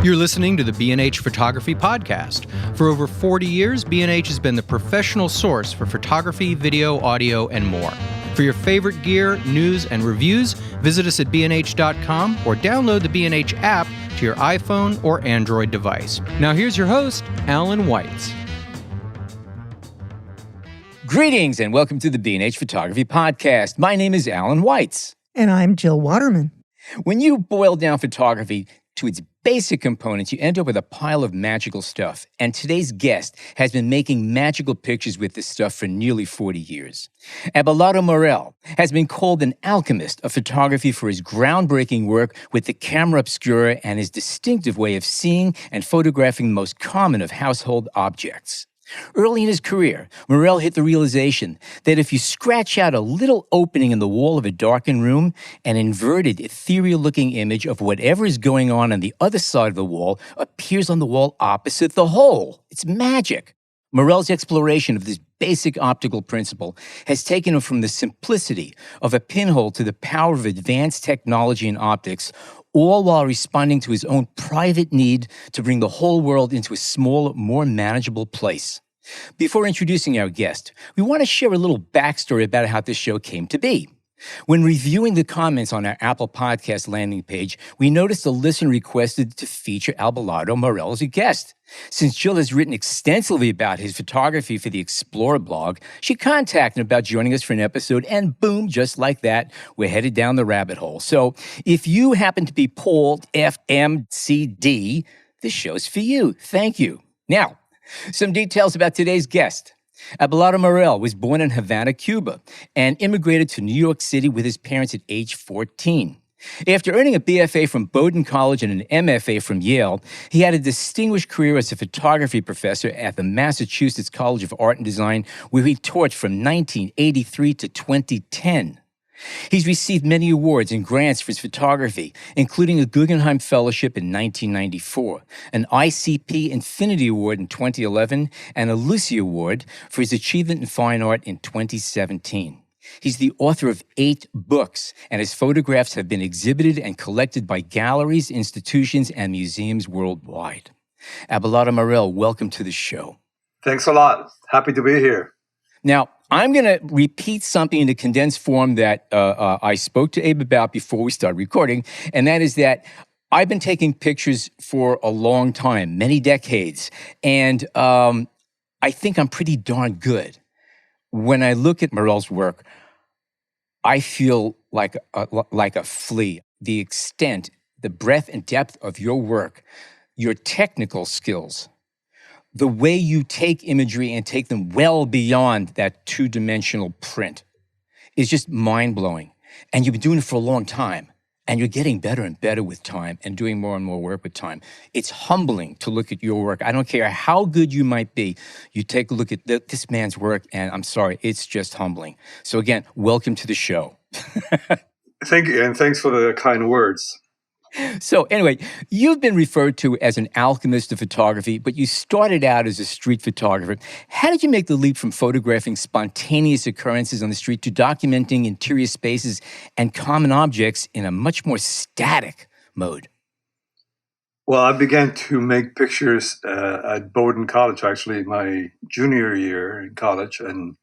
You're listening to the B&H Photography Podcast. For over 40 years, B&H has been the professional source for photography, video, audio, and more. For your favorite gear, news, and reviews, visit us at bnh.com or download the B&H app to your iPhone or Android device. Now here's your host, Alan Weitz. Greetings and welcome to the B&H Photography Podcast. My name is Alan Weitz. And I'm Jill Waterman. When you boil down photography to its basic components, you end up with a pile of magical stuff. And today's guest has been making magical pictures with this stuff for nearly 40 years. Abelardo Morell has been called an alchemist of photography for his groundbreaking work with the camera obscura and his distinctive way of seeing and photographing the most common of household objects. Early in his career, Morell hit the realization that if you scratch out a little opening in the wall of a darkened room, an inverted, ethereal-looking image of whatever is going on the other side of the wall appears on the wall opposite the hole. It's magic. Morell's exploration of this basic optical principle has taken him from the simplicity of a pinhole to the power of advanced technology and optics, all while responding to his own private need to bring the whole world into a smaller, more manageable place. Before introducing our guest, we want to share a little backstory about how this show came to be. When reviewing the comments on our Apple Podcast landing page, we noticed a listener requested to feature Abelardo Morell as a guest. Since Jill has written extensively about his photography for the Explorer blog, she contacted him about joining us for an episode, and boom, just like that, we're headed down the rabbit hole. So if you happen to be Paul FMCD, this show's for you. Thank you. Now, some details about today's guest. Abelardo Morell was born in Havana, Cuba, and immigrated to New York City with his parents at age 14. After earning a BFA from Bowdoin College and an MFA from Yale, he had a distinguished career as a photography professor at the Massachusetts College of Art and Design, where he taught from 1983 to 2010. He's received many awards and grants for his photography, including a Guggenheim Fellowship in 1994, an ICP Infinity Award in 2011, and a Lucy Award for his achievement in fine art in 2017. He's the author of 8 books, and his photographs have been exhibited and collected by galleries, institutions, and museums worldwide. Abelardo Morell, welcome to the show. Thanks a lot. Happy to be here. Now, I'm going to repeat something in the condensed form that I spoke to Abe about before we started recording, and that is that I've been taking pictures for a long time, many decades, and I think I'm pretty darn good. When I look at Morell's work, I feel like a flea. The extent, the breadth and depth of your work, your technical skills, the way you take imagery and take them well beyond that two-dimensional print is just mind-blowing. And you've been doing it for a long time, and you're getting better and better with time and doing more and more work with time. It's humbling to look at your work. I don't care how good you might be. You take a look at this man's work, and I'm sorry, it's just humbling. So again, welcome to the show. Thank you, and thanks for the kind words. So anyway, you've been referred to as an alchemist of photography, but you started out as a street photographer. How did you make the leap from photographing spontaneous occurrences on the street to documenting interior spaces and common objects in a much more static mode? Well, I began to make pictures at Bowdoin College, actually, my junior year in college in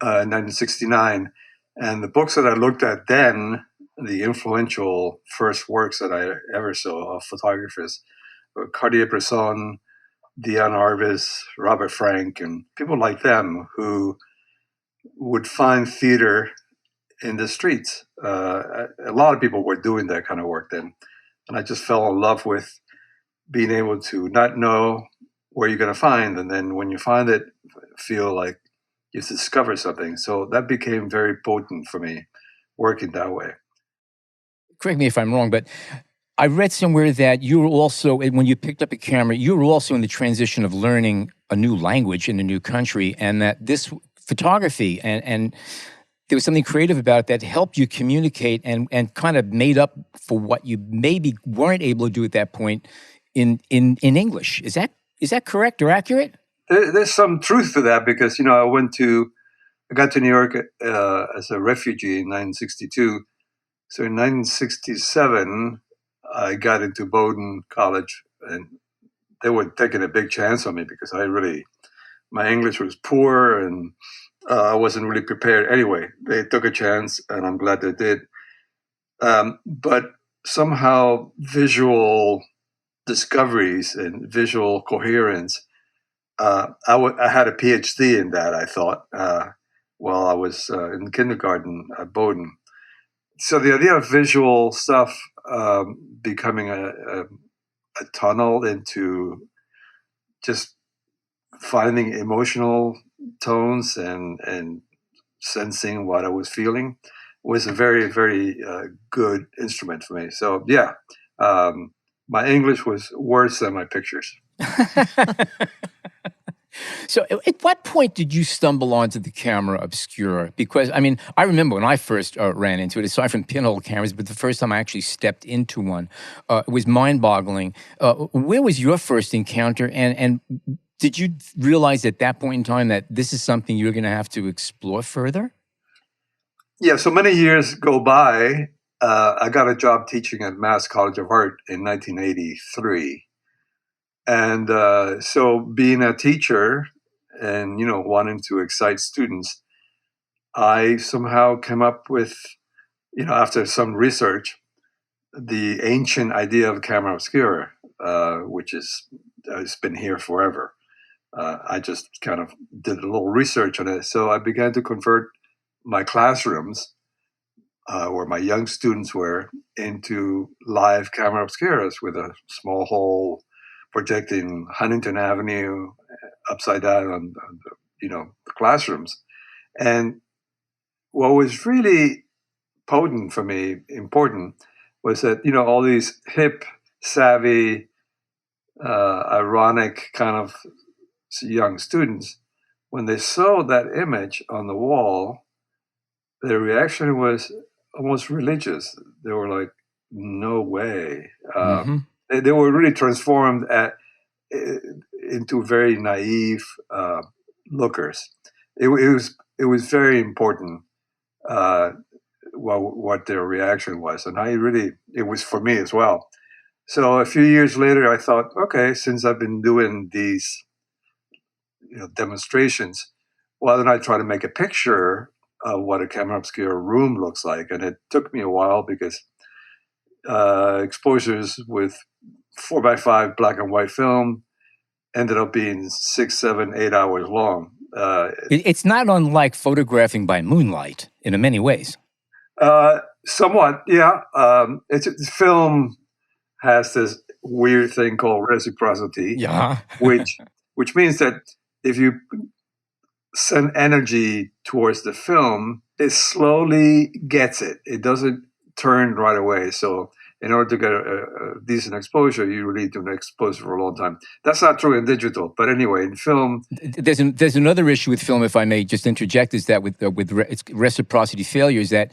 1969. And the books that I looked at then, the influential first works that I ever saw of photographers were Cartier-Bresson, Diane Arbus, Robert Frank, and people like them who would find theater in the streets. A lot of people were doing that kind of work then. And I just fell in love with being able to not know where you're going to find, and then when you find it, feel like you discover something. So that became very potent for me, working that way. Correct me if I'm wrong, but I read somewhere that you were also, when you picked up a camera, you were also in the transition of learning a new language in a new country, and that this photography and there was something creative about it that helped you communicate and kind of made up for what you maybe weren't able to do at that point in English. Is that correct or accurate? There's some truth to that because, I got to New York as a refugee in 1962. So in 1967, I got into Bowdoin College and they were taking a big chance on me because my English was poor and I wasn't really prepared. Anyway, they took a chance, and I'm glad they did. But somehow visual discoveries and visual coherence, I had a PhD in that, I thought, while I was in kindergarten at Bowdoin. So the idea of visual stuff becoming a tunnel into just finding emotional tones and sensing what I was feeling was a very, very good instrument for me. So yeah, my English was worse than my pictures. So at what point did you stumble onto the camera Obscura? Because, I mean, I remember when I first ran into it, aside from pinhole cameras, but the first time I actually stepped into one, it was mind-boggling. Where was your first encounter, and did you realize at that point in time that this is something you're going to have to explore further? Yeah, so many years go by. I got a job teaching at Mass College of Art in 1983. And so being a teacher and, wanting to excite students, I somehow came up with, after some research, the ancient idea of camera obscura, which has been here forever. I just kind of did a little research on it. So I began to convert my classrooms, where my young students were, into live camera obscuras with a small hole projecting Huntington Avenue upside down on the classrooms. And what was really potent for me, important, was that, all these hip, savvy, ironic kind of young students, when they saw that image on the wall, their reaction was almost religious. They were like, no way. They were really transformed into very naive lookers. It was very important what their reaction was, and it was for me as well. So a few years later, I thought, okay, since I've been doing these demonstrations, why don't I try to make a picture of what a camera obscura room looks like? And it took me a while because exposures with 4x5 black and white film ended up being 6, 7, 8 hours long. It's not unlike photographing by moonlight in many ways. Somewhat, yeah. Film has this weird thing called reciprocity, which means that if you send energy towards the film, it slowly gets it. It doesn't turn right away. So in order to get a decent exposure, you really need to expose for a long time. That's not true in digital, but anyway, in film, there's another issue with film, if I may just interject, is that with reciprocity failure, is that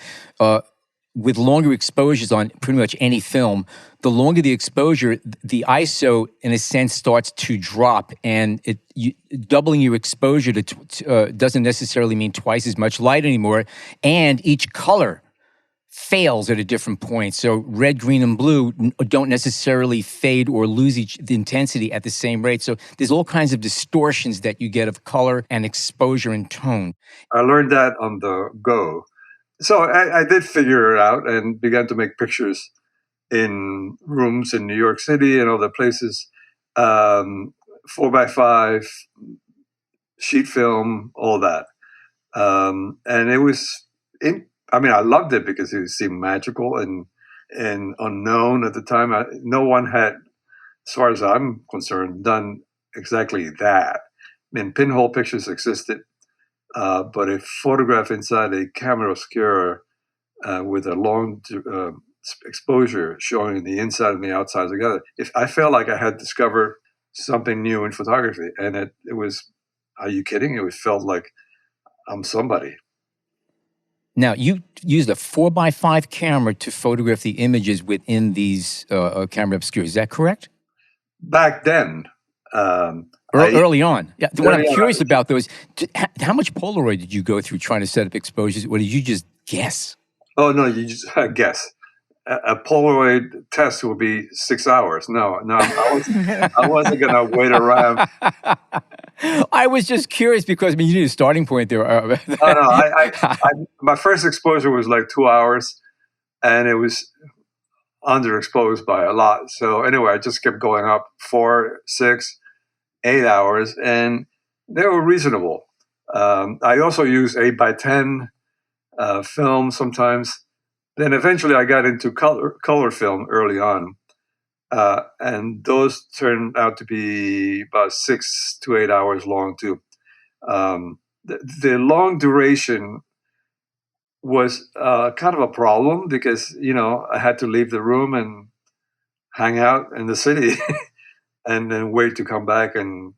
with longer exposures on pretty much any film, the longer the exposure, the ISO, in a sense, starts to drop, and doubling your exposure doesn't necessarily mean twice as much light anymore, and each color fails at a different point. So red, green, and blue don't necessarily fade or lose the intensity at the same rate. So there's all kinds of distortions that you get of color and exposure and tone. I learned that on the go. So I did figure it out and began to make pictures in rooms in New York City and other places, 4x5, sheet film, all that. And it was, I loved it because it seemed magical and unknown at the time. No one had, as far as I'm concerned, done exactly that. Pinhole pictures existed. But a photograph inside a camera obscura with a long exposure showing the inside and the outside together, I felt like I had discovered something new in photography. And it was, are you kidding? It felt like I'm somebody. Now, you used a 4x5 camera to photograph the images within these camera obscura. Is that correct? Back then. Early on. Yeah. What I'm curious about, though, is how much Polaroid did you go through trying to set up exposures, or did you just guess? Oh, no, you just guess. a Polaroid test would be 6 hours. No, I wasn't going to wait around. I was just curious because you need a starting point there. No, my first exposure was like 2 hours, and it was underexposed by a lot. So anyway, I just kept going up 4, 6, 8 hours, and they were reasonable. I also use 8x10 film sometimes. Then eventually I got into color film early on. And those turned out to be about 6 to 8 hours long too. The long duration was kind of a problem because, I had to leave the room and hang out in the city and then wait to come back and,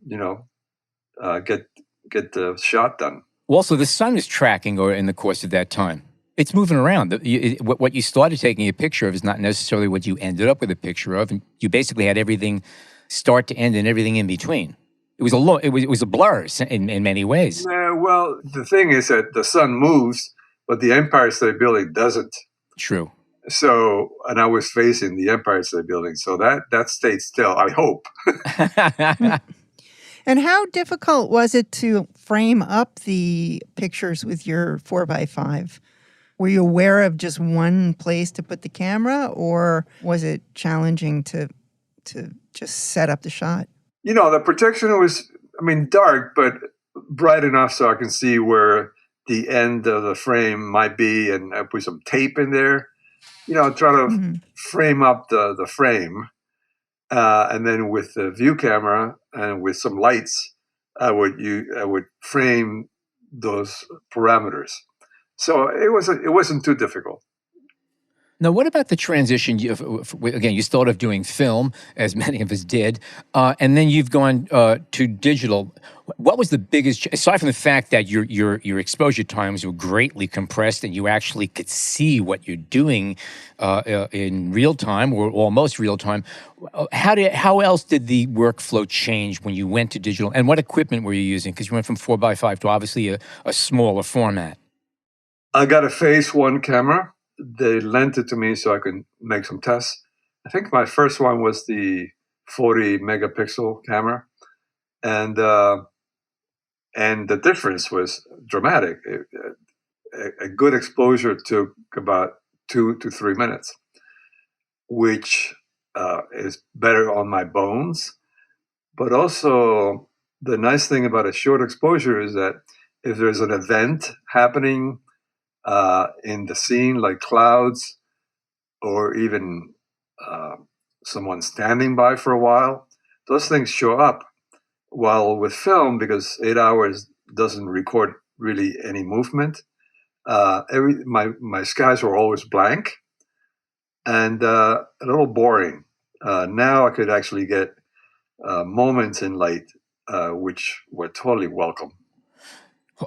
get the shot done. Also, the sun is tracking in the course of that time. It's moving around. What you started taking a picture of is not necessarily what you ended up with a picture of, and you basically had everything start to end and everything in between. It was a blur in many ways. Well, the thing is that the sun moves, but the Empire State Building doesn't. True. So, and I was facing the Empire State Building, so that stayed still, I hope. And how difficult was it to frame up the pictures with your 4x5? Were you aware of just one place to put the camera, or was it challenging to just set up the shot? The projection was, dark, but bright enough so I can see where the end of the frame might be, and I put some tape in there. Try to frame up the frame. And then with the view camera and with some lights, I would frame those parameters. So it wasn't too difficult. Now, what about the transition? Again, you started off doing film, as many of us did, and then you've gone to digital. What was the biggest, aside from the fact that your exposure times were greatly compressed and you actually could see what you're doing in real time or almost real time? How else did the workflow change when you went to digital, and what equipment were you using? Because you went from 4x5 to obviously a smaller format. I got a Phase 1 camera. They lent it to me so I could make some tests. I think my first one was the 40 megapixel camera, and the difference was dramatic. A good exposure took about 2 to 3 minutes, which is better on my bones. But also, the nice thing about a short exposure is that if there's an event happening in the scene, like clouds, or even someone standing by for a while, those things show up. While with film, because 8 hours doesn't record really any movement, my skies were always blank and a little boring. Now I could actually get moments in light, which were totally welcome.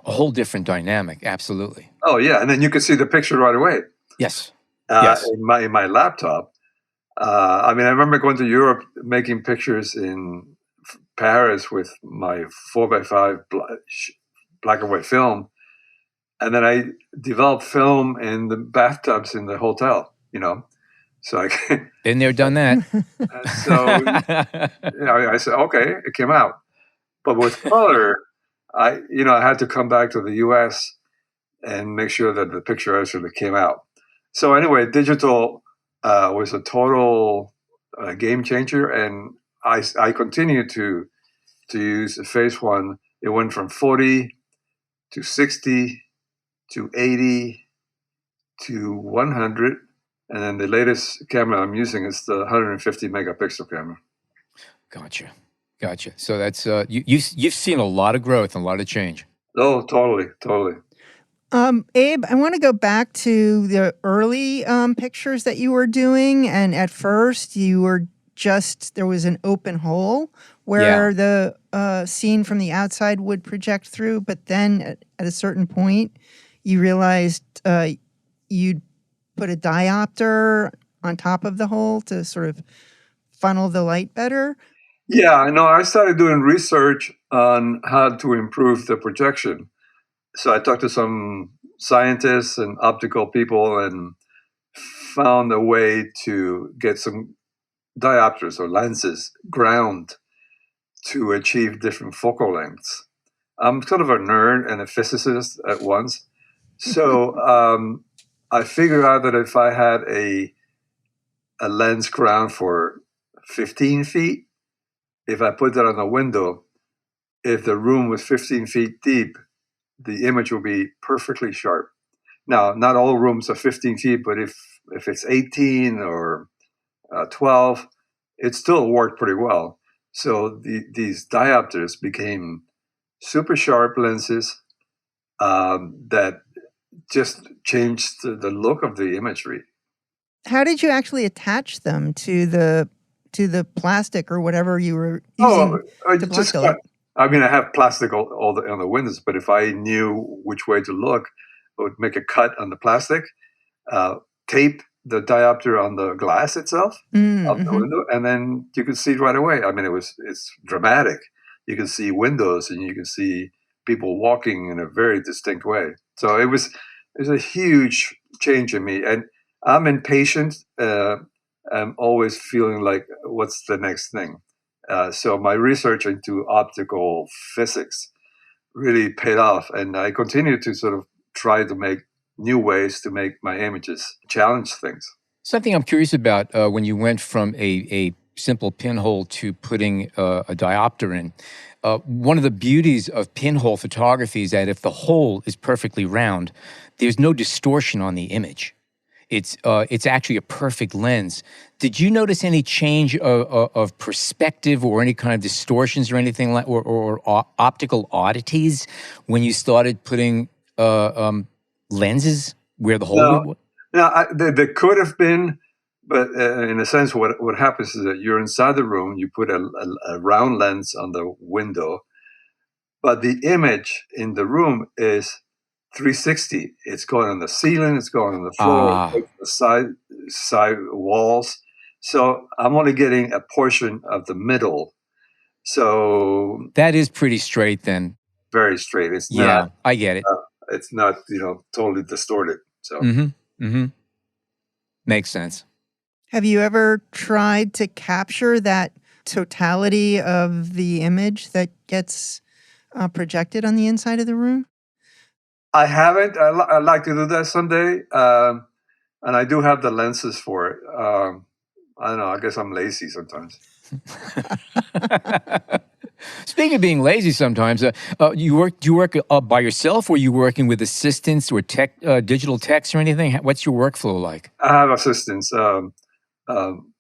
A whole different dynamic, absolutely. Oh yeah, and then you could see the picture right away. Yes. Yes. In my laptop. I remember going to Europe, making pictures in Paris with my 4x5 black and white film, and then I developed film in the bathtubs in the hotel. So I been there, done that. So I said, okay, it came out. But with color, I had to come back to the U.S. and make sure that the picture actually came out. So anyway, digital was a total game changer, and I continued to use the Phase 1. It went from 40 to 60 to 80 to 100, and then the latest camera I'm using is the 150 megapixel camera. Gotcha. So that's you've seen a lot of growth and a lot of change. Oh, totally. Abe, I want to go back to the early pictures that you were doing, and at first you were there was an open hole where the scene from the outside would project through, but then at a certain point you realized you'd put a diopter on top of the hole to sort of funnel the light better. Yeah, no, I started doing research on how to improve the projection. So I talked to some scientists and optical people and found a way to get some diopters or lenses ground to achieve different focal lengths. I'm sort of a nerd and a physicist at once. So I figured out that if I had a lens ground for 15 feet, if I put that on the window, if the room was 15 feet deep, the image will be perfectly sharp. Now, not all rooms are 15 feet, but if it's 18 or 12, it still worked pretty well. So these diopters became super sharp lenses that just changed the look of the imagery. How did you actually attach them to the plastic or whatever you were Oh, using I to just black cut. I mean, I have plastic all on the windows, but if I knew which way to look, I would make a cut on the plastic, tape the diopter on the glass itself of the window, and then you could see it right away. I mean, it's dramatic. You can see windows and you can see people walking in a very distinct way. So it was a huge change in me, and I'm impatient. I'm always feeling like, what's the next thing? So my research into optical physics really paid off, and I continue to sort of try to make new ways to make my images challenge things. Something I'm curious about when you went from a simple pinhole to putting a diopter in. One of the beauties of pinhole photography is that if the hole is perfectly round, there's no distortion on the image. It's actually a perfect lens. Did you notice any change of perspective or any kind of distortions or anything like, or optical oddities when you started putting lenses where the hole was? No, there could have been, but in a sense, what happens is that you're inside the room, you put a round lens on the window, but the image in the room is 360. It's going on the ceiling, it's going on the floor, the side walls. So I'm only getting a portion of the middle. So that is pretty straight then. Very straight. It's not. I get it. It's not totally distorted. So. Makes sense. Have you ever tried to capture that totality of the image that gets projected on the inside of the room? I haven't. I'd like to do that someday. And I do have the lenses for it. I don't know. I guess I'm lazy sometimes. Speaking of being lazy sometimes, do you work by yourself, or are you working with assistants or digital techs or anything? What's your workflow like? I have assistants.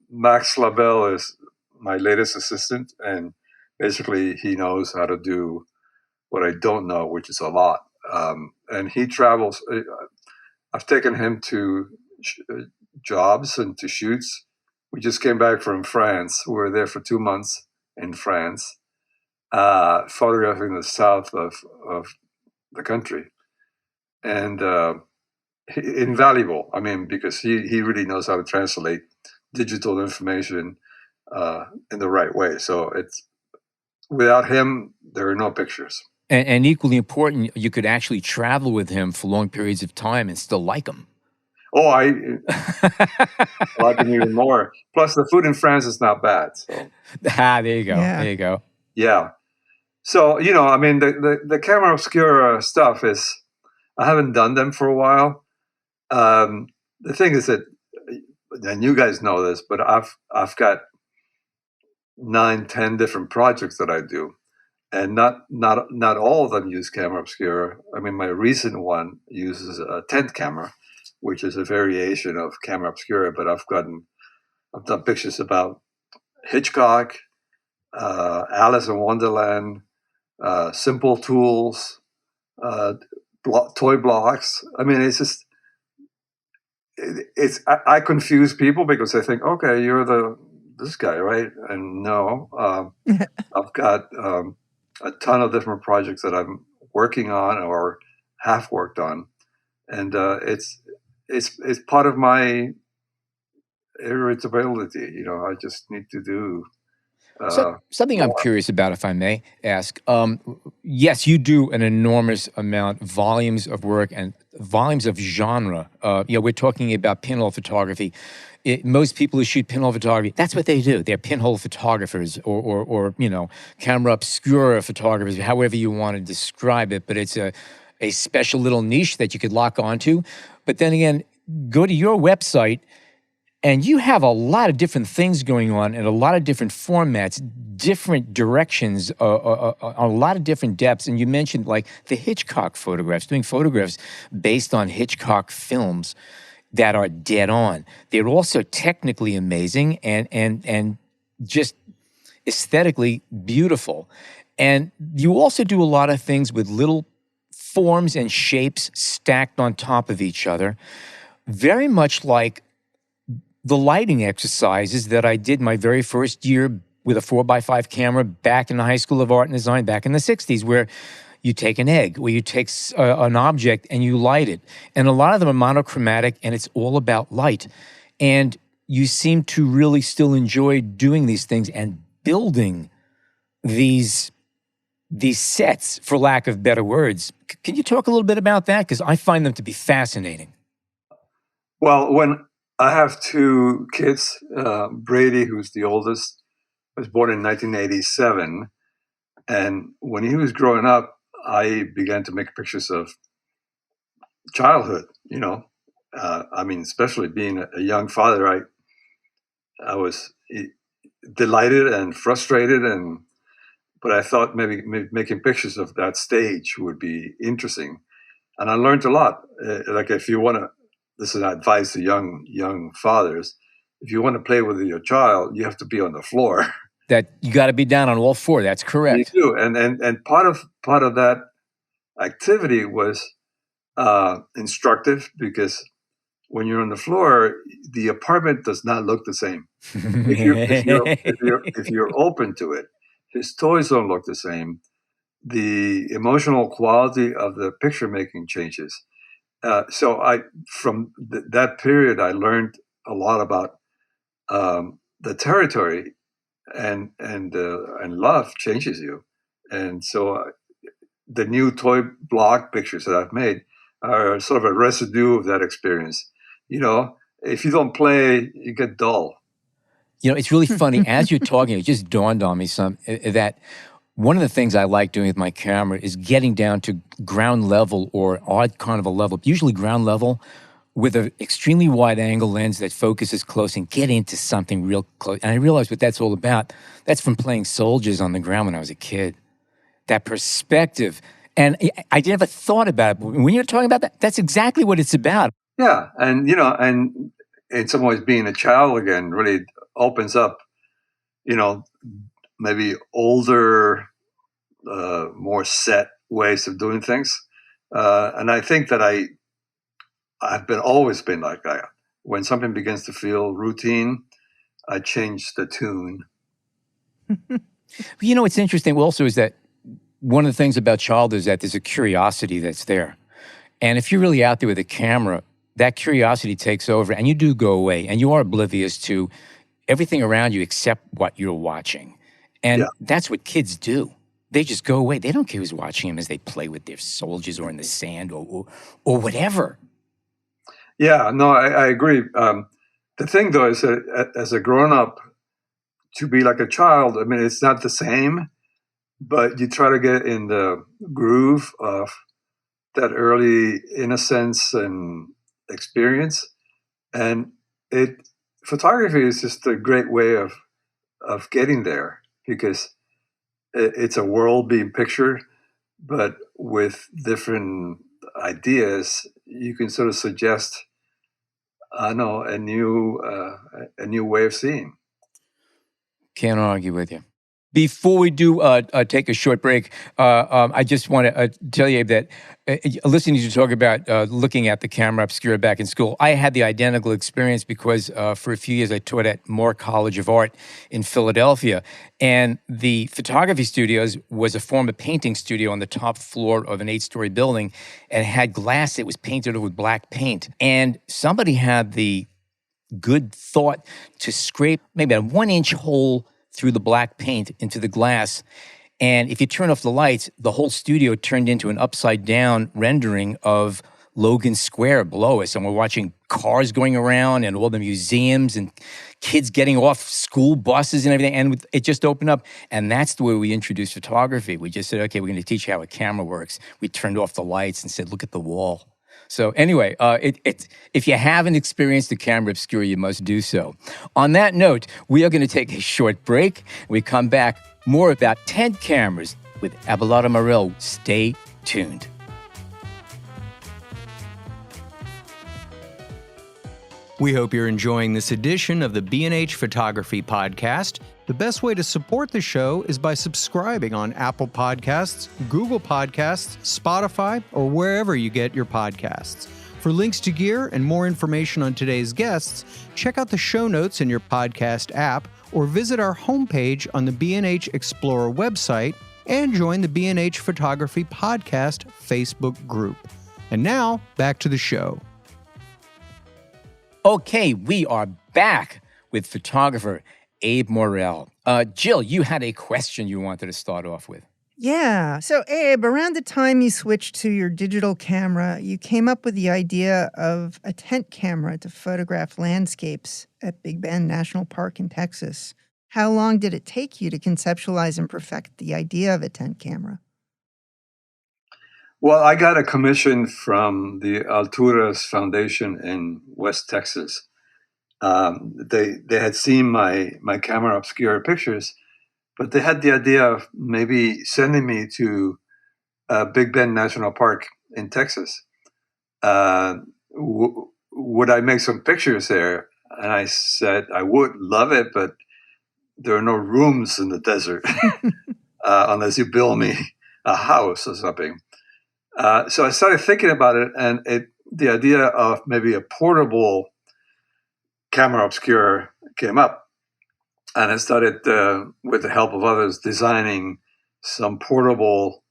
Max Labelle is my latest assistant, and basically he knows how to do what I don't know, which is a lot. And he travels. I've taken him to jobs and to shoots. We just came back from France. We were there for 2 months in France, photographing the south of the country. And invaluable. I mean, because he really knows how to translate digital information in the right way. So it's without him, there are no pictures. And equally important, you could actually travel with him for long periods of time and still like him. Oh, I like him even more. Plus, the food in France is not bad. So. There you go. Yeah. There you go. Yeah. So, I mean, the camera obscura stuff is, I haven't done them for a while. The thing is that, and you guys know this, but I've got 9-10 different projects that I do. And not all of them use camera obscura. I mean, my recent one uses a tent camera, which is a variation of camera obscura. But I've done pictures about Hitchcock, Alice in Wonderland, Simple Tools, toy blocks. I mean, it's just I confuse people because they think, okay, you're this guy, right? And no, I've got a ton of different projects that I'm working on or have worked on, and it's part of my irritability. I just need to do Something I'm curious about, if I may ask. Yes, you do an enormous amount, volumes of work and volumes of genre. We're talking about pinhole photography. Most people who shoot pinhole photography, that's what they do. They're pinhole photographers or camera obscura photographers, however you want to describe it. But it's a special little niche that you could lock onto. But then again, go to your website, and you have a lot of different things going on in a lot of different formats, different directions, a lot of different depths. And you mentioned like the Hitchcock photographs, doing photographs based on Hitchcock films that are dead on. They're also technically amazing and just aesthetically beautiful. And you also do a lot of things with little forms and shapes stacked on top of each other, very much like the lighting exercises that I did my very first year with a 4x5 camera back in the High School of Art and Design back in the 60s, where you take an egg, where you take an object and you light it. And a lot of them are monochromatic, and it's all about light. And you seem to really still enjoy doing these things and building these sets, for lack of better words. Can you talk a little bit about that? Because I find them to be fascinating. Well, when I have two kids, Brady, who's the oldest, was born in 1987. And when he was growing up, I began to make pictures of childhood, especially being a young father, I was delighted and frustrated, but I thought maybe making pictures of that stage would be interesting. And I learned a lot. Like if you want to, this is advice to young fathers, if you want to play with your child, you have to be on the floor. That you got to be down on all four. That's correct. You do, and part of that activity was instructive, because when you're on the floor, the apartment does not look the same. If you're open to it, his toys don't look the same. The emotional quality of the picture making changes. So from that period, I learned a lot about the territory, and love changes you. And so the new toy block pictures that I've made are sort of a residue of that experience. If you don't play, you get dull. It's really funny. As you're talking, it just dawned on me that one of the things I like doing with my camera is getting down to ground level or odd carnival level, usually ground level, with an extremely wide angle lens that focuses close and get into something real close. And I realized what that's all about. That's from playing soldiers on the ground when I was a kid. That perspective. And I never thought about it. But when you're talking about that, that's exactly what it's about. Yeah. And, and in some ways being a child again really opens up, maybe older, more set ways of doing things. And I think that I've always been like that. When something begins to feel routine, I change the tune. What's interesting also is that one of the things about childhood is that there's a curiosity that's there. And if you're really out there with a camera, that curiosity takes over and you do go away and you are oblivious to everything around you except what you're watching. And that's what kids do. They just go away. They don't care who's watching them as they play with their soldiers or in the sand or whatever. Yeah, no, I agree. The thing, though, is that as a grown-up, to be like a child, it's not the same, but you try to get in the groove of that early innocence and experience. And photography is just a great way of getting there, because it's a world being pictured, but with different ideas, you can sort of suggest a new way of seeing. Can't argue with you. Before we do take a short break, I just want to tell you that listening to you talk about looking at the camera obscura back in school, I had the identical experience because for a few years I taught at Moore College of Art in Philadelphia. And the photography studios was a former painting studio on the top floor of an 8-story building and had glass that was painted over with black paint. And somebody had the good thought to scrape maybe a 1-inch hole through the black paint into the glass. And if you turn off the lights, the whole studio turned into an upside-down rendering of Logan Square below us. And we're watching cars going around and all the museums and kids getting off school buses and everything. And it just opened up. And that's the way we introduced photography. We just said, okay, we're going to teach you how a camera works. We turned off the lights and said, look at the wall. So anyway, if you haven't experienced the camera Obscura, you must do so. On that note, we are going to take a short break. We come back, more about tent cameras with Abelardo Morell. Stay tuned. We hope you're enjoying this edition of the B&H Photography Podcast. The best way to support the show is by subscribing on Apple Podcasts, Google Podcasts, Spotify, or wherever you get your podcasts. For links to gear and more information on today's guests, check out the show notes in your podcast app or visit our homepage on the B&H Explorer website and join the B&H Photography Podcast Facebook group. And now, back to the show. Okay, we are back with photographer Abe Morell. Jill, you had a question you wanted to start off with. Yeah. So, Abe, around the time you switched to your digital camera, you came up with the idea of a tent camera to photograph landscapes at Big Bend National Park in Texas. How long did it take you to conceptualize and perfect the idea of a tent camera? Well, I got a commission from the Alturas Foundation in West Texas. They had seen my camera Obscura pictures, but they had the idea of maybe sending me to Big Bend National Park in Texas. Would I make some pictures there? And I said, I would love it, but there are no rooms in the desert unless you build me a house or something. So I started thinking about it, and the idea of maybe a portable camera Obscura came up. And I started, with the help of others, designing some portable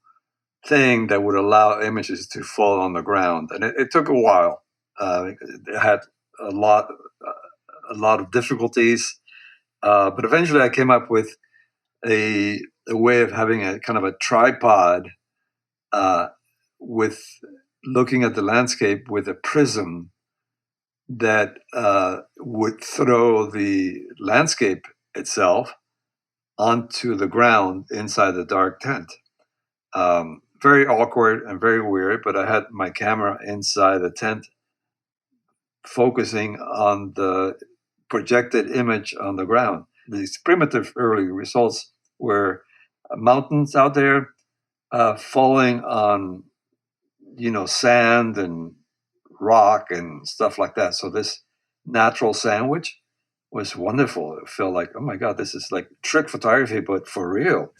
thing that would allow images to fall on the ground. And it took a while. It had a lot of difficulties. But eventually I came up with a way of having a kind of a tripod with looking at the landscape with a prism that would throw the landscape itself onto the ground inside the dark tent. Very awkward and very weird, but I had my camera inside the tent focusing on the projected image on the ground. These primitive early results were mountains out there falling on sand and rock and stuff like that. So this natural sandwich was wonderful. It felt like, oh my God, this is like trick photography, but for real.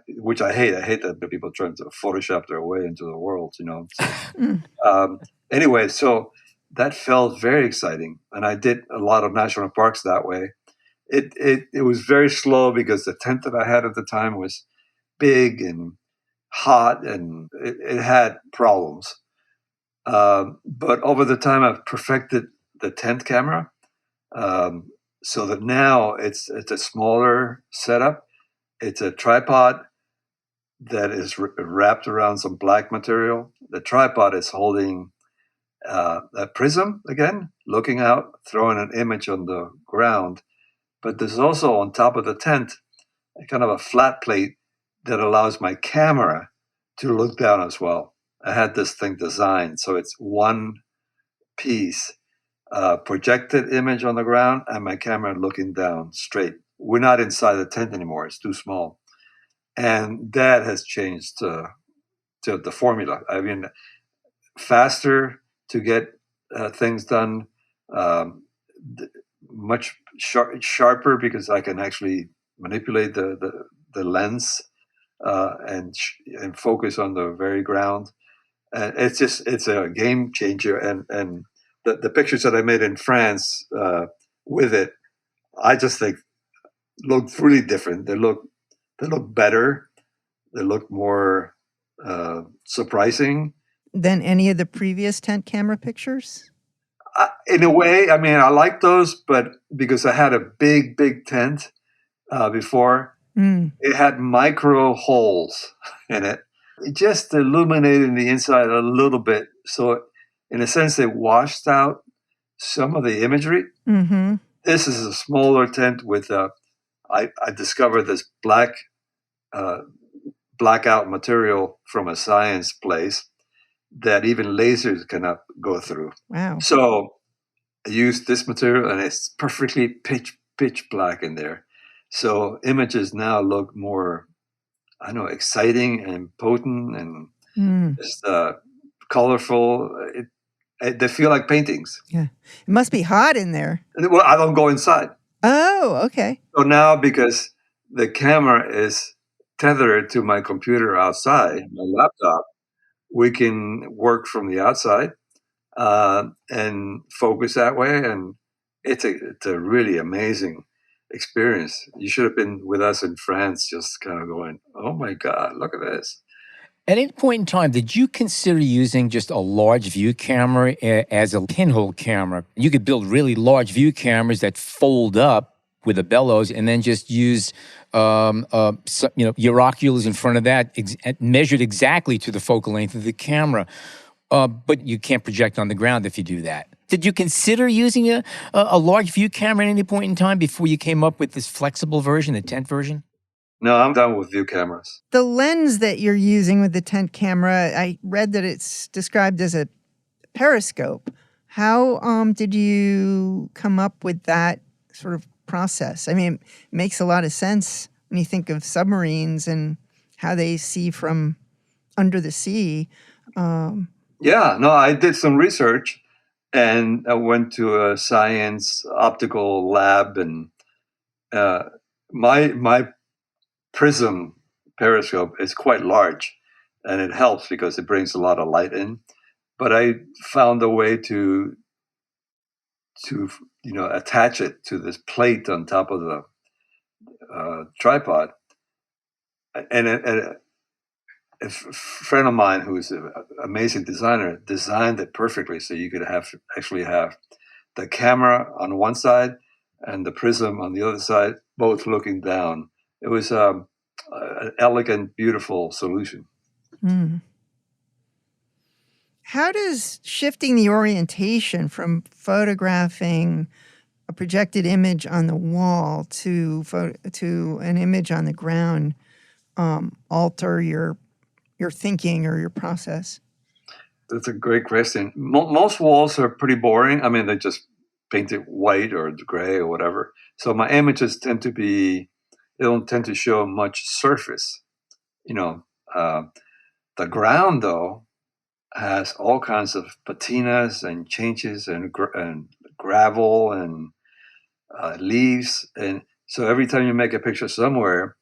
Which I hate. I hate that the people trying to Photoshop their way into the world, So, anyway, so that felt very exciting. And I did a lot of national parks that way. It was very slow because the tent that I had at the time was big and hot, and it had problems. But over the time, I've perfected the tent camera, so that now it's a smaller setup. It's a tripod that is wrapped around some black material. The tripod is holding a prism, again, looking out, throwing an image on the ground. But there's also on top of the tent a kind of a flat plate that allows my camera to look down as well. I had this thing designed so it's one piece, projected image on the ground and my camera looking down straight. We're not inside the tent anymore. It's too small. And that has changed to the formula. I mean, faster to get things done, much sharper because I can actually manipulate the lens and focus on the very ground. And it's a game changer. And the pictures that I made in France with it, I just think look really different. They look better. They look more surprising than any of the previous tent camera pictures. In a way, I mean, I like those, but because I had a big tent before, it had micro holes in it. It just illuminated the inside a little bit. So, in a sense, it washed out some of the imagery. Mm-hmm. This is a smaller tent with I discovered this blackout material from a science place that even lasers cannot go through. Wow. So I used this material, and it's perfectly pitch black in there. So images now look more, I don't know, exciting and potent and just colorful. They feel like paintings. Yeah. It must be hot in there. Well, I don't go inside. Oh, okay. So now, because the camera is tethered to my computer outside, my laptop, we can work from the outside and focus that way. And it's a really amazing experience. You should have been with us in France, just kind of going, oh my God, look at this. At any point in time, did you consider using just a large view camera as a pinhole camera? You could build really large view cameras that fold up with a bellows, and then just use your oculars in front of that, measured exactly to the focal length of the camera. But you can't project on the ground if you do that. Did you consider using a large view camera at any point in time before you came up with this flexible version, the tent version? No, I'm done with view cameras. The lens that you're using with the tent camera, I read that it's described as a periscope. How did you come up with that sort of process? I mean, it makes a lot of sense when you think of submarines and how they see from under the sea. Yeah, no, I did some research, and I went to a science optical lab, and my Prism periscope is quite large, and it helps because it brings a lot of light in. But I found a way to attach it to this plate on top of the tripod, and a friend of mine who's an amazing designer designed it perfectly, so you could actually have the camera on one side and the prism on the other side, both looking down. It was an elegant, beautiful solution. Mm. How does shifting the orientation from photographing a projected image on the wall to an image on the ground alter your thinking or your process? That's a great question. Most walls are pretty boring. I mean, they just paint it white or gray or whatever. So my images they don't tend to show much surface. The ground, though, has all kinds of patinas and changes and gravel and leaves. And so every time you make a picture somewhere,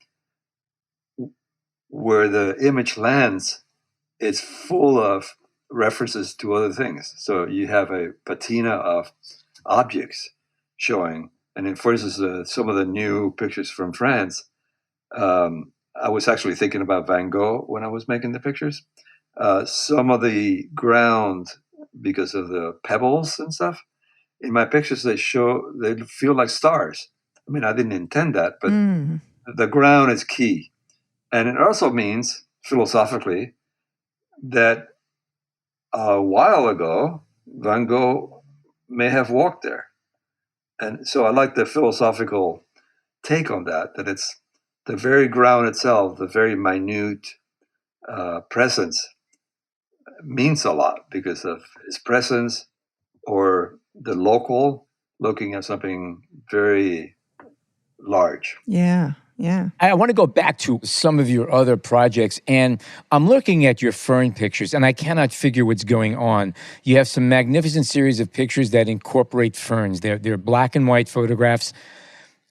where the image lands, it's full of references to other things. So you have a patina of objects showing. And then, for instance, some of the new pictures from France, I was actually thinking about Van Gogh when I was making the pictures. Some of the ground, because of the pebbles and stuff, in my pictures, they feel like stars. I mean, I didn't intend that, but the ground is key. And it also means, philosophically, that a while ago, Van Gogh may have walked there. And so I like the philosophical take on that it's the very ground itself, the very minute presence means a lot because of his presence, or the local looking at something very large. Yeah. Yeah. I want to go back to some of your other projects, and I'm looking at your fern pictures, and I cannot figure what's going on. You have some magnificent series of pictures that incorporate ferns. They're black and white photographs.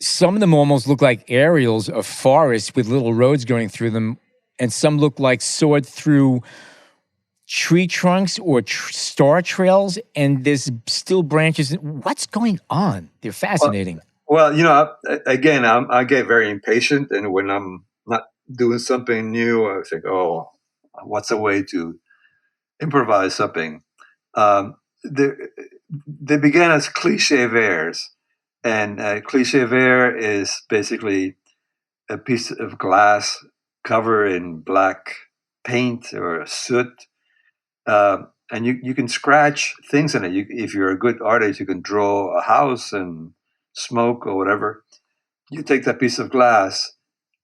Some of them almost look like aerials of forests with little roads going through them, and some look like soared through tree trunks or star trails, and there's still branches. What's going on? They're fascinating. Well, again, I get very impatient, and when I'm not doing something new, I think, oh, what's a way to improvise something? The they began as cliché verres. And cliché verre is basically a piece of glass covered in black paint or soot. And you can scratch things in it. If you're a good artist, you can draw a house and smoke or whatever. You take that piece of glass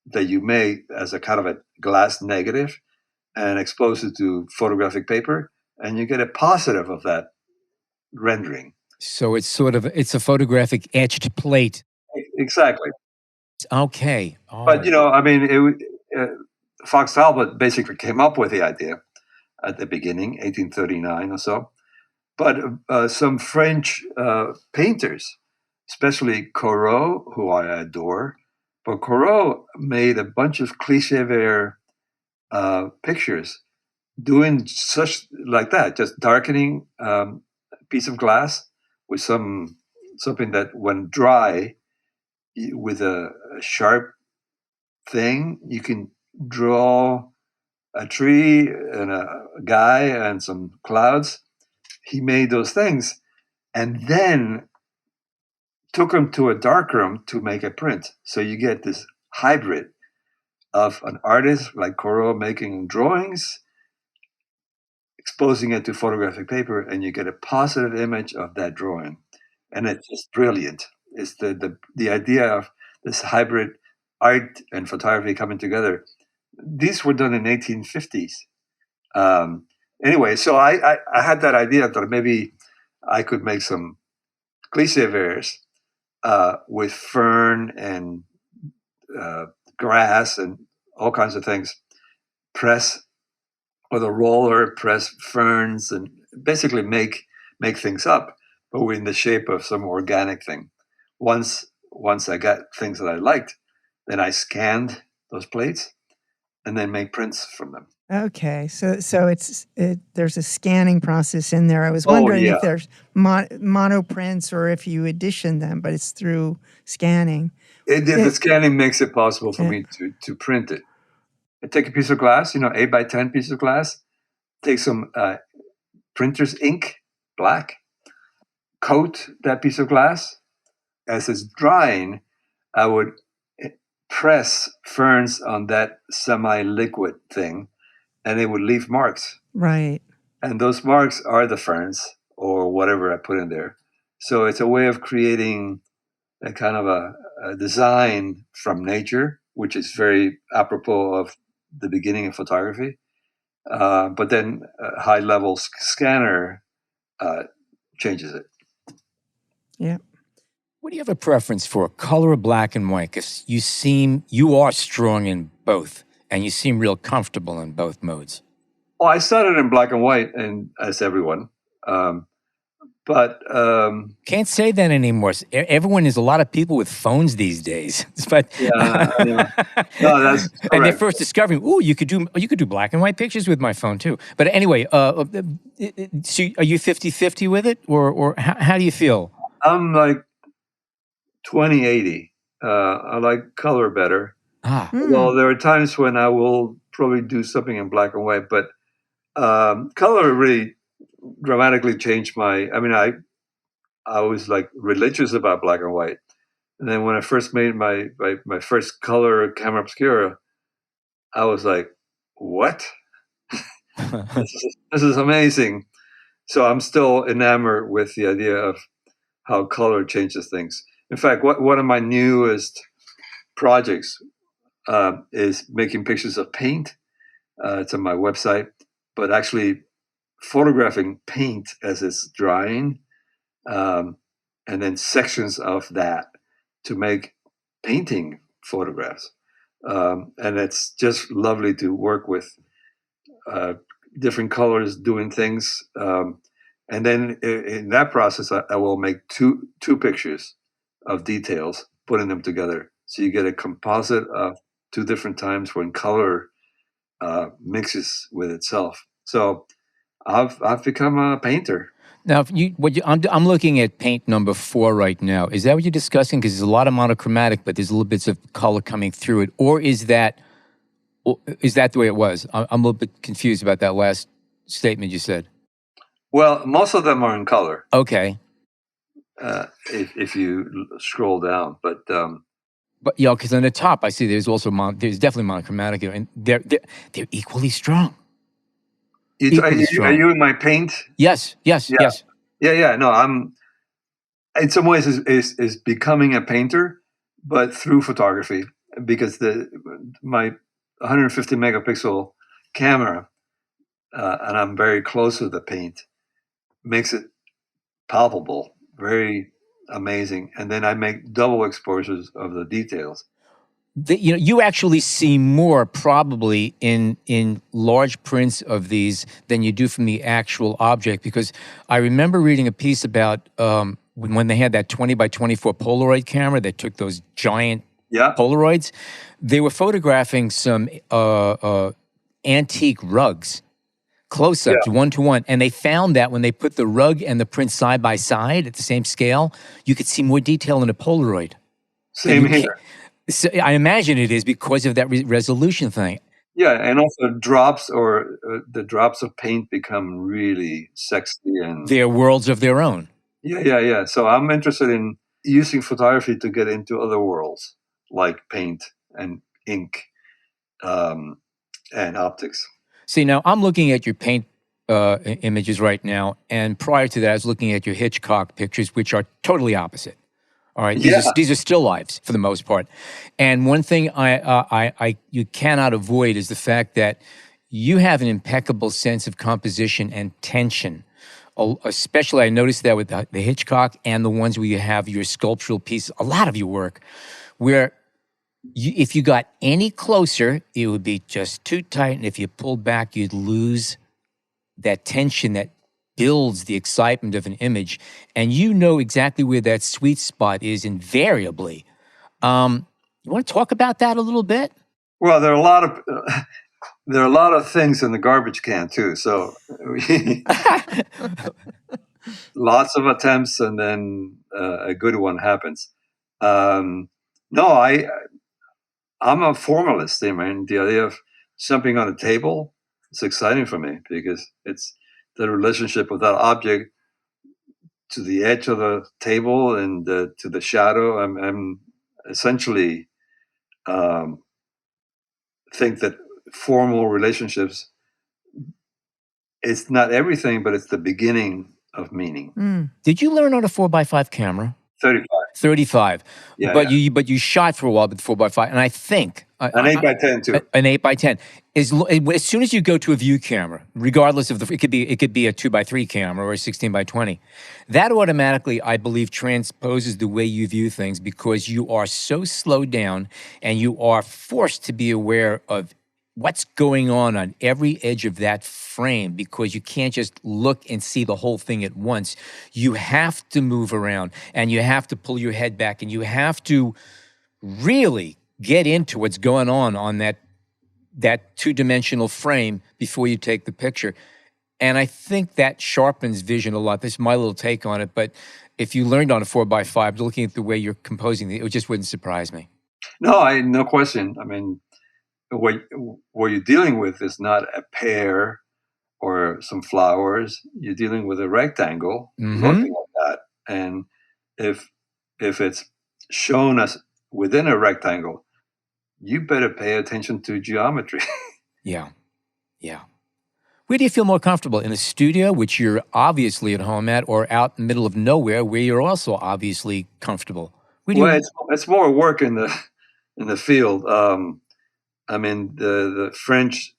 that you made as a kind of a glass negative and expose it to photographic paper, and you get a positive of that rendering. So it's a photographic etched plate. Exactly. Okay. But, I mean, Fox Talbot basically came up with the idea at the beginning, 1839 or so. But some French painters, especially Corot, who I adore, but Corot made a bunch of cliché verre pictures doing such like that, just darkening a piece of glass with something that when dry, with a sharp thing, you can draw a tree and a guy and some clouds. He made those things and then took them to a darkroom to make a print. So you get this hybrid of an artist like Corot making drawings, exposing it to photographic paper, and you get a positive image of that drawing. And it's just brilliant. It's the idea of this hybrid art and photography coming together. These were done in 1850s. Anyway, so I had that idea that maybe I could make some cliché verres with fern and grass and all kinds of things. Press with a roller, press ferns, and basically make things up, but in the shape of some organic thing. Once I got things that I liked, then I scanned those plates and then make prints from them. Okay, so there's a scanning process in there. I was wondering if there's mono prints or if you edition them, but it's through scanning. The scanning makes it possible for me to print it. I take a piece of glass, 8 by 10 piece of glass, take some printer's ink, black, coat that piece of glass. As it's drying, I would press ferns on that semi-liquid thing, and it would leave marks. Right. And those marks are the ferns or whatever I put in there. So it's a way of creating a kind of a design from nature, which is very apropos of the beginning of photography. But then a high-level scanner changes it. Yeah. What do you have a preference for, color or black and white? Because you are strong in both, and you seem real comfortable in both modes. Well, I started in black and white, and as everyone, but can't say that anymore. Everyone is a lot of people with phones these days. But yeah, no, that's correct. And they're first discovering, you could do black and white pictures with my phone too. But anyway, so are you 50-50 with it, or how do you feel? I'm like 20-80. I like color better. Well, there are times when I will probably do something in black and white, but color really dramatically changed I was like religious about black and white. And then when I first made my first color camera obscura, I was like, what? This is amazing. So I'm still enamored with the idea of how color changes things. In fact, one of my newest projects is making pictures of paint. It's on my website, but actually photographing paint as it's drying, and then sections of that to make painting photographs. And it's just lovely to work with different colors doing things. And then in that process, I will make two pictures of details, putting them together. So you get a composite of two different times when color mixes with itself. So I've become a painter. Now, I'm looking at paint number 4 right now. Is that what you're discussing? Because there's a lot of monochromatic, but there's little bits of color coming through it. Or is that the way it was? I'm a little bit confused about that last statement you said. Well, most of them are in color. Okay. If you scroll down, but yeah, because on the top I see there's also there's definitely monochromatic, and they're equally strong. are you in my paint? Yes. Yeah. No, I'm. In some ways, is becoming a painter, but through photography, because my 150 megapixel camera, and I'm very close to the paint, makes it palpable, very amazing. And then I make double exposures of the details. You actually see more probably in large prints of these than you do from the actual object, because I remember reading a piece about when they had that 20 by 24 Polaroid camera that took those giant Polaroids. They were photographing some antique rugs, close-ups, one-to-one, and they found that when they put the rug and the print side by side at the same scale, you could see more detail in a Polaroid. Same here. So I imagine it is because of that resolution thing. Yeah, and also drops the drops of paint become really sexy, and they're worlds of their own. Yeah. So I'm interested in using photography to get into other worlds like paint and ink, and optics. See, now I'm looking at your paint images right now, and prior to that, I was looking at your Hitchock pictures, which are totally opposite. All right, these are still lives for the most part. And one thing you cannot avoid is the fact that you have an impeccable sense of composition and tension. Especially, I noticed that with the Hitchock and the ones where you have your sculptural pieces, a lot of your work, where if you got any closer, it would be just too tight, and if you pulled back, you'd lose that tension that builds the excitement of an image, and you know exactly where that sweet spot is invariably. You want to talk about that a little bit? Well, there are a lot of things in the garbage can too. So lots of attempts, and then a good one happens. No, I'm a formalist. I mean, the idea of something on a table is exciting for me because it's the relationship of that object to the edge of the table and to the shadow. I'm essentially think that formal relationships, it's not everything, but it's the beginning of meaning. Did you learn on a 4x5 camera? 35. Yeah, but you shot for a while with 4x5, and I think an 8x10 too. An 8x10 as soon as you go to a view camera, regardless of it could be a 2x3 camera or a 16x20, that automatically, I believe, transposes the way you view things, because you are so slowed down and you are forced to be aware of what's going on every edge of that frame, because you can't just look and see the whole thing at once. You have to move around, and you have to pull your head back, and you have to really get into what's going on that two-dimensional frame before you take the picture. And I think that sharpens vision a lot. This is my little take on it, but if you learned on a 4x5, looking at the way you're composing it just wouldn't surprise me. No question. I mean, what you're dealing with is not a pear or some flowers. You're dealing with a rectangle, looking at that. And if it's shown as within a rectangle, you better pay attention to geometry. Yeah. Where do you feel more comfortable? In a studio, which you're obviously at home at, or out in the middle of nowhere, where you're also obviously comfortable? It's more work in the field. I mean, the French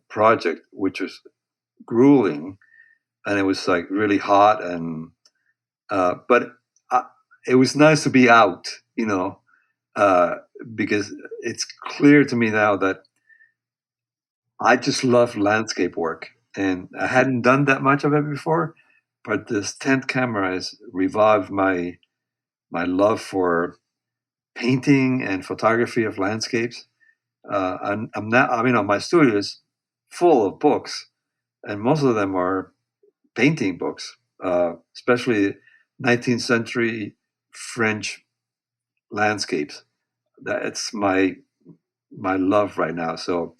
project, which was grueling, and it was like really hot, and but it was nice to be out, because it's clear to me now that I just love landscape work, and I hadn't done that much of it before, but this 10th camera has revived my love for painting and photography of landscapes. And I'm not, I mean, my studio is full of books, and most of them are painting books, especially 19th century French landscapes. That's my love right now. So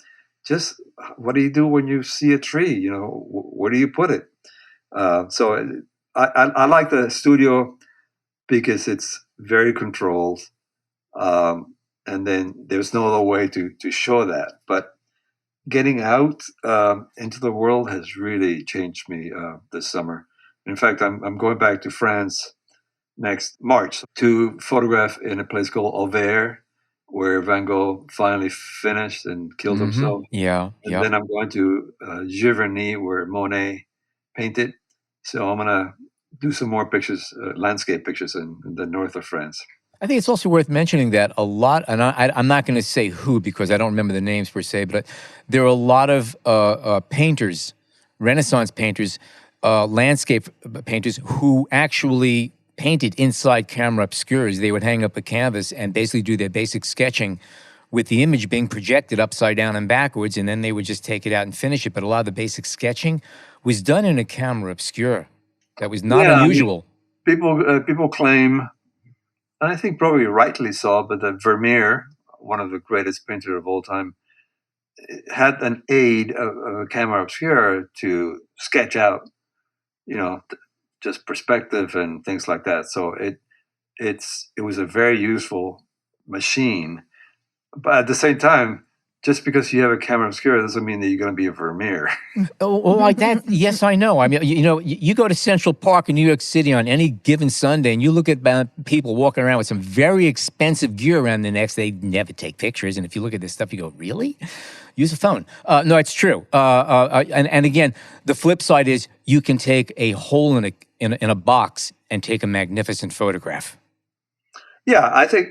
just what do you do when you see a tree? Where do you put it? So I like the studio because it's very controlled, and then there's no other way to show that. But getting out into the world has really changed me this summer. In fact, I'm going back to France next March to photograph in a place called Auvers, where Van Gogh finally finished and killed himself. Yeah. And then I'm going to Giverny, where Monet painted. So I'm going to do some more pictures, landscape pictures in the north of France. I think it's also worth mentioning that a lot, and I'm not going to say who because I don't remember the names per se, but there are a lot of painters, Renaissance painters, landscape painters who actually painted inside camera obscuras. They would hang up a canvas and basically do their basic sketching with the image being projected upside down and backwards, and then they would just take it out and finish it. But a lot of the basic sketching was done in a camera obscura. That was not unusual. I mean, people claim, and I think probably rightly so, but that Vermeer, one of the greatest painters of all time, had an aid of a camera obscura to sketch out, just perspective and things like that. So it was a very useful machine. But at the same time, just because you have a camera obscura doesn't mean that you're going to be a Vermeer. Oh, like that? Yes, I know. I mean, you go to Central Park in New York City on any given Sunday, and you look at people walking around with some very expensive gear around their necks. They never take pictures, and if you look at this stuff, you go, "Really? Use a phone?" No, it's true. And again, the flip side is you can take a hole in a box and take a magnificent photograph. Yeah, I think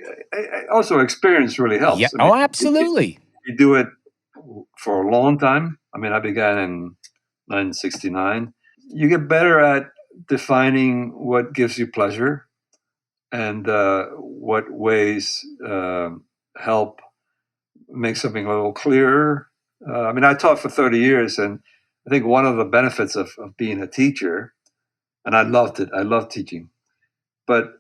also experience really helps. Yeah. I mean, Absolutely. You do it for a long time. I mean, I began in 1969. You get better at defining what gives you pleasure and what ways help make something a little clearer. I mean, I taught for 30 years, and I think one of the benefits of being a teacher, and I loved it, I loved teaching, but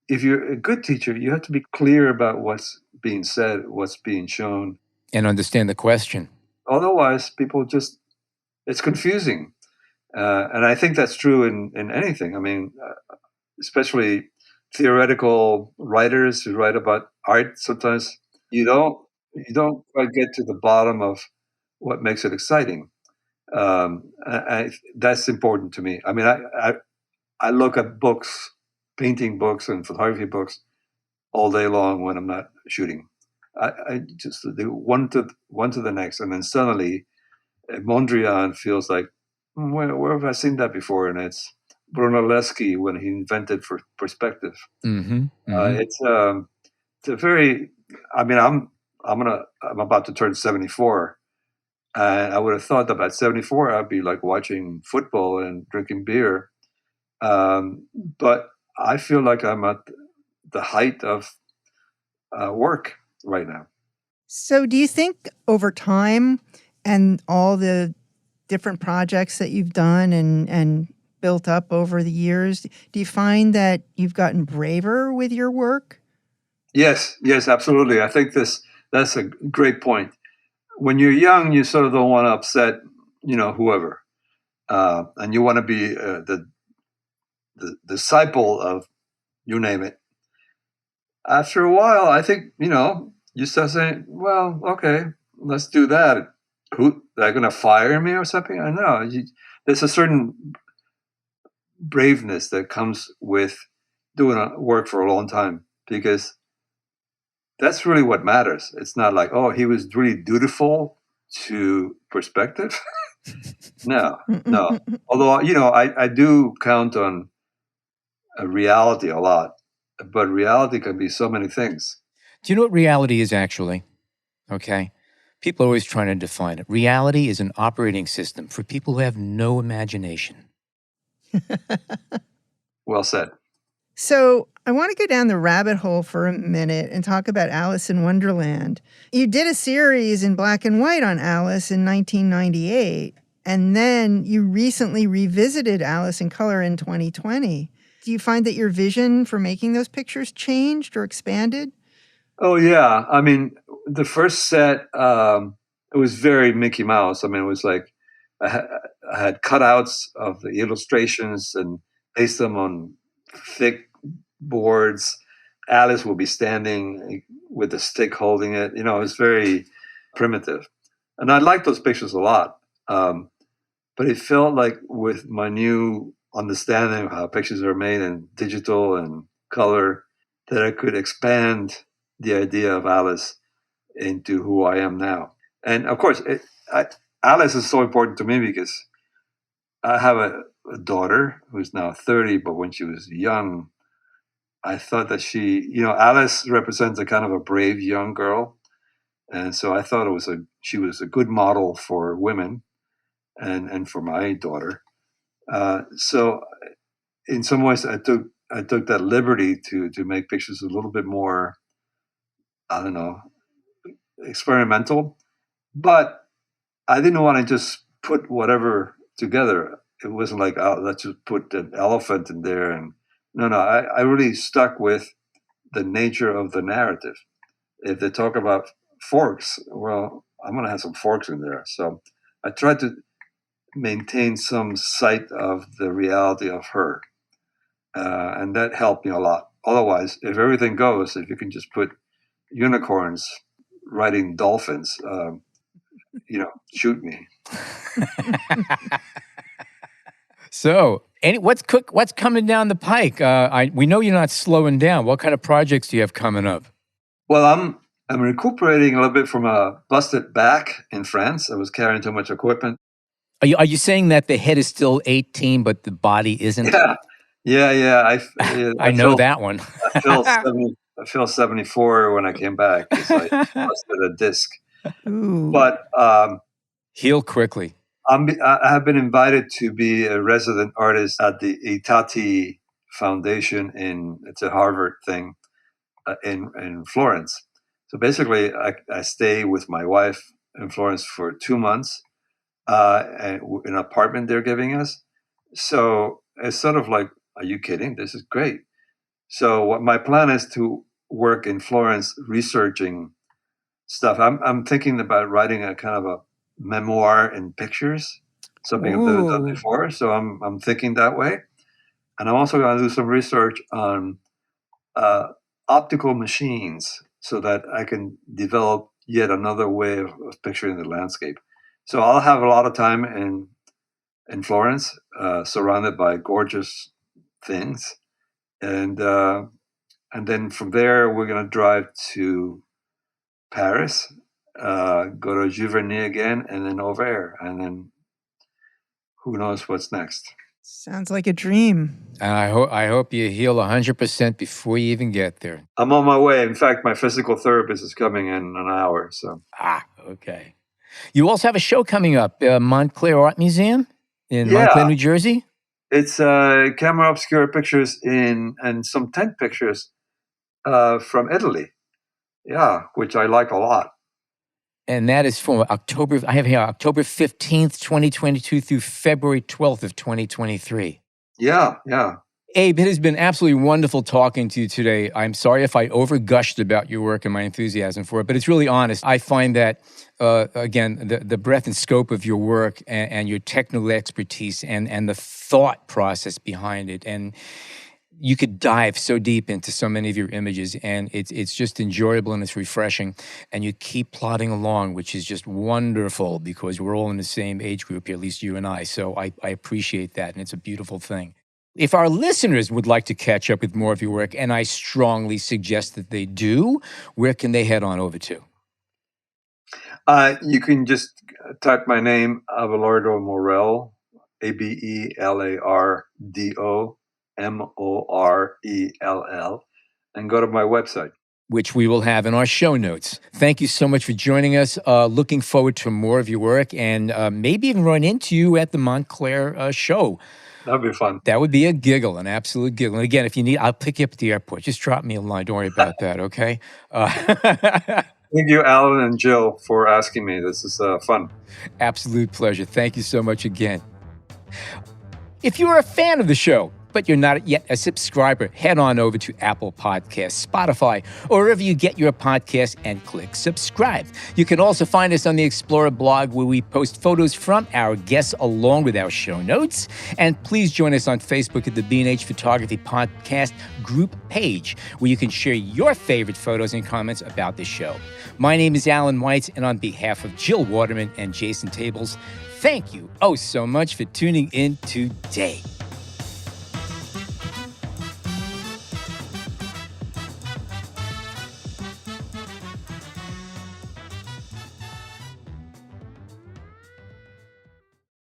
if you're a good teacher, you have to be clear about what's being said, what's being shown. And understand the question. Otherwise, people it's confusing. And I think that's true in anything. I mean, especially theoretical writers who write about art, sometimes you don't quite get to the bottom of what makes it exciting. That's important to me. I mean, I look at books, painting books and photography books all day long when I'm not shooting. I just do one to the next, and then suddenly Mondrian feels like, where have I seen that before? And it's Brunelleschi when he invented for perspective. It's a very. I mean, I'm about to turn 74, and I would have thought that by 74 I'd be like watching football and drinking beer, but I feel like I'm at the height of work right now. So do you think over time and all the different projects that you've done and built up over the years, do you find that you've gotten braver with your work? Yes, absolutely. I think that's a great point. When you're young, you sort of don't want to upset, whoever, and you want to be the disciple of you name it. After a while, I think, you start saying, well, okay, let's do that. Who, they're going to fire me or something? I know. There's a certain braveness that comes with doing work for a long time, because that's really what matters. It's not like, oh, he was really dutiful to perspective. No. Although, I do count on reality a lot, but reality can be so many things. Do you know what reality is actually? Okay. People are always trying to define it. Reality is an operating system for people who have no imagination. Well said. So I want to go down the rabbit hole for a minute and talk about Alice in Wonderland. You did a series in black and white on Alice in 1998, and then you recently revisited Alice in color in 2020. Do you find that your vision for making those pictures changed or expanded? Oh, yeah. I mean, the first set, it was very Mickey Mouse. I mean, it was like I had cutouts of the illustrations and placed them on thick boards. Alice would be standing with a stick holding it. It was very primitive. And I liked those pictures a lot. But it felt like with my new understanding of how pictures are made in digital and color, that I could expand the idea of Alice into who I am now. And of course, Alice is so important to me because I have a daughter who's now 30, but when she was young, I thought that Alice represents a kind of a brave young girl. And so I thought she was a good model for women and for my daughter. So in some ways, I took that liberty to make pictures a little bit more, I don't know, experimental. But I didn't want to just put whatever together. It wasn't like, oh, let's just put an elephant in there. And no, I really stuck with the nature of the narrative. If they talk about forks, well, I'm going to have some forks in there. So I tried to maintain some sight of the reality of her. And that helped me a lot. Otherwise, if everything goes, if you can just put unicorns riding dolphins, shoot me. So, what's coming down the pike? We know you're not slowing down. What kind of projects do you have coming up? Well, I'm recuperating a little bit from a busted back in France. I was carrying too much equipment. Are you saying that the head is still 18, but the body isn't? Yeah. I know that one. I feel 74 when I came back because I busted a disc. Ooh. But heal quickly. I have been invited to be a resident artist at the Itati Foundation it's a Harvard thing in Florence. So basically, I stay with my wife in Florence for 2 months in an apartment they're giving us. So it's sort of like, are you kidding? This is great. So what my plan is to work in Florence researching stuff. I'm thinking about writing a kind of a memoir in pictures, something I've never done before. So I'm thinking that way. And I'm also going to do some research on optical machines so that I can develop yet another way of picturing the landscape. So I'll have a lot of time in Florence, surrounded by gorgeous things. And then from there, we're going to drive to Paris, go to Giverny again, and then Auvers, and then who knows what's next. Sounds like a dream. And I hope you heal 100% before you even get there. I'm on my way. In fact, my physical therapist is coming in an hour. So okay. You also have a show coming up, Montclair Art Museum in Montclair, New Jersey. It's camera obscura pictures and some tent pictures from Italy. Yeah, which I like a lot. And that is from October 15th, 2022 through February 12th of 2023. Yeah. Abe, it has been absolutely wonderful talking to you today. I'm sorry if I overgushed about your work and my enthusiasm for it, but it's really honest. I find that, again, the breadth and scope of your work and your technical expertise and the thought process behind it, and you could dive so deep into so many of your images, and it's just enjoyable and it's refreshing. And you keep plodding along, which is just wonderful because we're all in the same age group here, at least you and I. So I appreciate that, and it's a beautiful thing. If our listeners would like to catch up with more of your work, and I strongly suggest that they do, where can they head on over to? You can just type my name, Abelardo Morell, ABELARDO. MORELL, and go to my website, which we will have in our show notes. Thank you so much for joining us. Looking forward to more of your work and maybe even run into you at the Montclair show. That'd be fun. That would be a giggle, an absolute giggle. And again, if you need, I'll pick you up at the airport. Just drop me a line. Don't worry about that, okay? Thank you, Alan and Jill, for asking me. This is fun. Absolute pleasure. Thank you so much again. If you're a fan of the show, but you're not yet a subscriber, head on over to Apple Podcasts, Spotify, or wherever you get your podcast and click subscribe. You can also find us on the Explorer blog where we post photos from our guests along with our show notes. And please join us on Facebook at the B&H Photography Podcast group page where you can share your favorite photos and comments about the show. My name is Alan Weitz, and on behalf of Jill Waterman and Jason Tables, thank you so much for tuning in today.